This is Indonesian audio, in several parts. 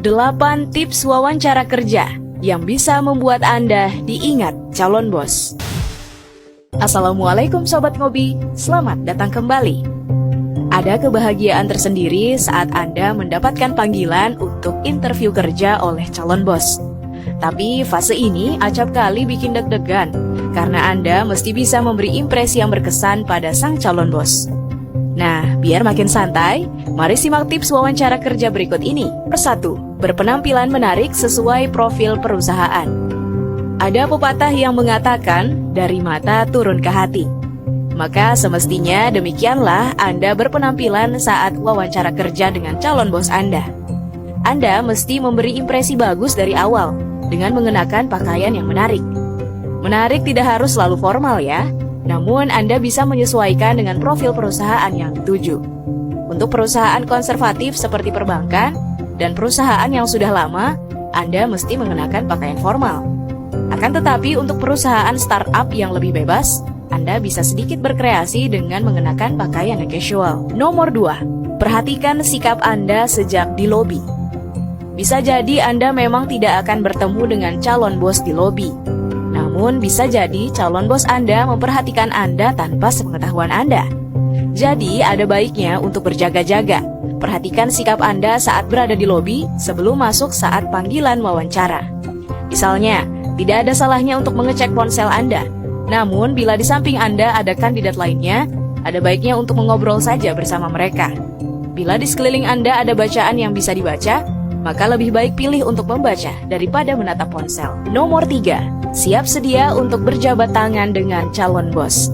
8 tips wawancara kerja yang bisa membuat Anda diingat calon bos. Assalamualaikum Sobat Ngobi, selamat datang kembali. Ada kebahagiaan tersendiri saat Anda mendapatkan panggilan untuk interview kerja oleh calon bos. Tapi fase ini acap kali bikin deg-degan, karena Anda mesti bisa memberi impresi yang berkesan pada sang calon bos. Nah, biar makin santai, mari simak tips wawancara kerja berikut ini. Persatu, berpenampilan menarik sesuai profil perusahaan. Ada pepatah yang mengatakan, dari mata turun ke hati. Maka semestinya demikianlah Anda berpenampilan saat wawancara kerja dengan calon bos Anda. Anda mesti memberi impresi bagus dari awal, dengan mengenakan pakaian yang menarik. Menarik tidak harus selalu formal ya. Namun Anda bisa menyesuaikan dengan profil perusahaan yang dituju. Untuk perusahaan konservatif seperti perbankan dan perusahaan yang sudah lama, Anda mesti mengenakan pakaian formal. Akan tetapi untuk perusahaan startup yang lebih bebas, Anda bisa sedikit berkreasi dengan mengenakan pakaian yang casual. Nomor 2, perhatikan sikap Anda sejak di lobi. Bisa jadi Anda memang tidak akan bertemu dengan calon bos di lobi. Namun bisa jadi calon bos Anda memperhatikan Anda tanpa sepengetahuan Anda. Jadi ada baiknya untuk berjaga-jaga. Perhatikan sikap Anda saat berada di lobi sebelum masuk saat panggilan wawancara. Misalnya, tidak ada salahnya untuk mengecek ponsel Anda. Namun bila di samping Anda ada kandidat lainnya, ada baiknya untuk mengobrol saja bersama mereka. Bila di sekeliling Anda ada bacaan yang bisa dibaca, maka lebih baik pilih untuk membaca daripada menatap ponsel. Nomor 3, siap sedia untuk berjabat tangan dengan calon bos.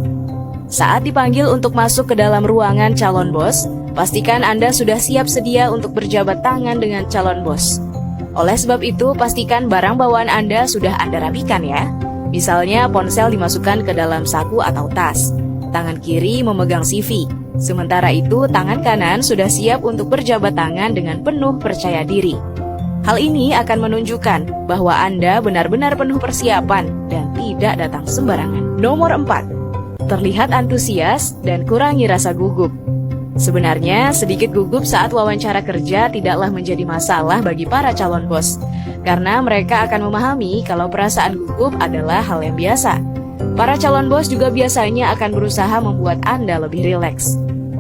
Saat dipanggil untuk masuk ke dalam ruangan calon bos, pastikan Anda sudah siap sedia untuk berjabat tangan dengan calon bos. Oleh sebab itu, pastikan barang bawaan Anda sudah Anda rapikan ya. Misalnya ponsel dimasukkan ke dalam saku atau tas. Tangan kiri memegang CV. Sementara itu, tangan kanan sudah siap untuk berjabat tangan dengan penuh percaya diri. Hal ini akan menunjukkan bahwa Anda benar-benar penuh persiapan dan tidak datang sembarangan. Nomor 4, terlihat antusias dan kurangi rasa gugup. Sebenarnya, sedikit gugup saat wawancara kerja tidaklah menjadi masalah bagi para calon bos, karena mereka akan memahami kalau perasaan gugup adalah hal yang biasa. Para calon bos juga biasanya akan berusaha membuat Anda lebih rileks.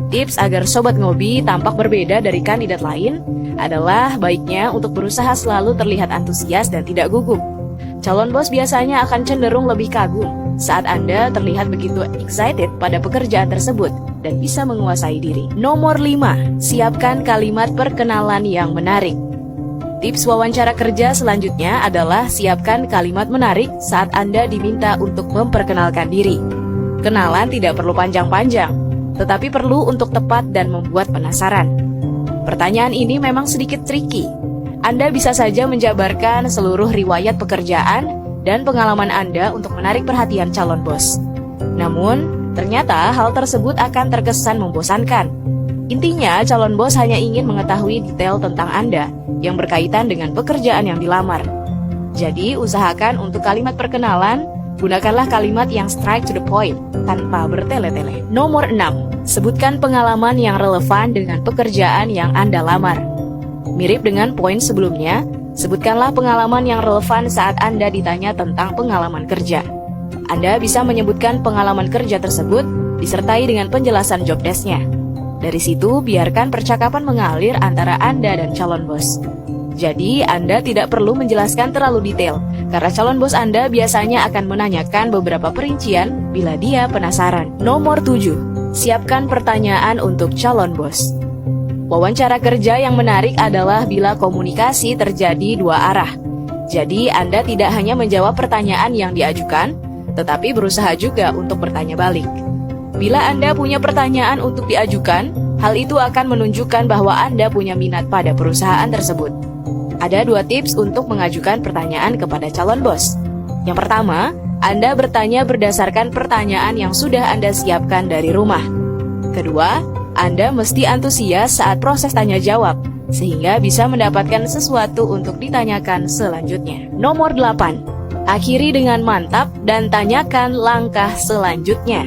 Tips agar Sobat Ngobi tampak berbeda dari kandidat lain adalah baiknya untuk berusaha selalu terlihat antusias dan tidak gugup. Calon bos biasanya akan cenderung lebih kagum saat Anda terlihat begitu excited pada pekerjaan tersebut dan bisa menguasai diri. Nomor 5, siapkan kalimat perkenalan yang menarik. Tips wawancara kerja selanjutnya adalah siapkan kalimat menarik saat Anda diminta untuk memperkenalkan diri. Kenalan tidak perlu panjang-panjang, tetapi perlu untuk tepat dan membuat penasaran. Pertanyaan ini memang sedikit tricky. Anda bisa saja menjabarkan seluruh riwayat pekerjaan dan pengalaman Anda untuk menarik perhatian calon bos. Namun, ternyata hal tersebut akan terkesan membosankan. Intinya, calon bos hanya ingin mengetahui detail tentang Anda yang berkaitan dengan pekerjaan yang dilamar. Jadi, usahakan untuk kalimat perkenalan, gunakanlah kalimat yang straight to the point, tanpa bertele-tele. Nomor 6, sebutkan pengalaman yang relevan dengan pekerjaan yang Anda lamar. Mirip dengan poin sebelumnya, sebutkanlah pengalaman yang relevan saat Anda ditanya tentang pengalaman kerja. Anda bisa menyebutkan pengalaman kerja tersebut, disertai dengan penjelasan job desk-nya. Dari situ, biarkan percakapan mengalir antara Anda dan calon bos. Jadi, Anda tidak perlu menjelaskan terlalu detail, karena calon bos Anda biasanya akan menanyakan beberapa perincian bila dia penasaran. Nomor 7, siapkan pertanyaan untuk calon bos. Wawancara kerja yang menarik adalah bila komunikasi terjadi dua arah. Jadi, Anda tidak hanya menjawab pertanyaan yang diajukan, tetapi berusaha juga untuk bertanya balik. Bila Anda punya pertanyaan untuk diajukan, hal itu akan menunjukkan bahwa Anda punya minat pada perusahaan tersebut. Ada 2 tips untuk mengajukan pertanyaan kepada calon bos. Yang pertama, Anda bertanya berdasarkan pertanyaan yang sudah Anda siapkan dari rumah. Kedua, Anda mesti antusias saat proses tanya jawab, sehingga bisa mendapatkan sesuatu untuk ditanyakan selanjutnya. Nomor 8, akhiri dengan mantap dan tanyakan langkah selanjutnya.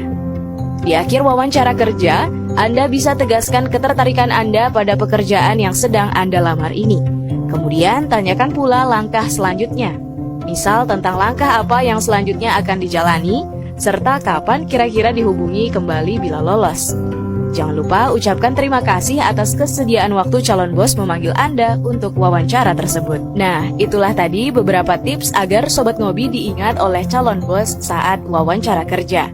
Di akhir wawancara kerja, Anda bisa tegaskan ketertarikan Anda pada pekerjaan yang sedang Anda lamar ini. Kemudian tanyakan pula langkah selanjutnya. Misal tentang langkah apa yang selanjutnya akan dijalani, serta kapan kira-kira dihubungi kembali bila lolos. Jangan lupa ucapkan terima kasih atas kesediaan waktu calon bos memanggil Anda untuk wawancara tersebut. Nah, itulah tadi beberapa tips agar Sobat Ngobi diingat oleh calon bos saat wawancara kerja.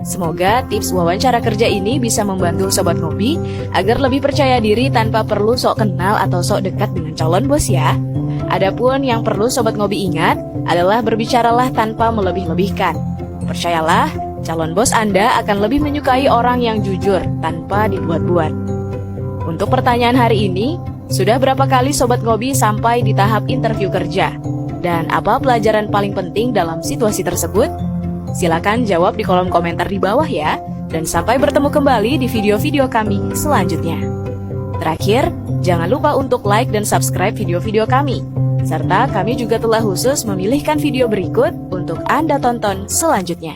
Semoga tips wawancara kerja ini bisa membantu Sobat Ngobi agar lebih percaya diri tanpa perlu sok kenal atau sok dekat dengan calon bos ya. Adapun yang perlu Sobat Ngobi ingat adalah berbicaralah tanpa melebih-lebihkan. Percayalah, calon bos Anda akan lebih menyukai orang yang jujur tanpa dibuat-buat. Untuk pertanyaan hari ini, sudah berapa kali Sobat Ngobi sampai di tahap interview kerja? Dan apa pelajaran paling penting dalam situasi tersebut? Silakan jawab di kolom komentar di bawah ya. Dan sampai bertemu kembali di video-video kami selanjutnya. Terakhir, jangan lupa untuk like dan subscribe video-video kami. Serta kami juga telah khusus memilihkan video berikut untuk Anda tonton selanjutnya.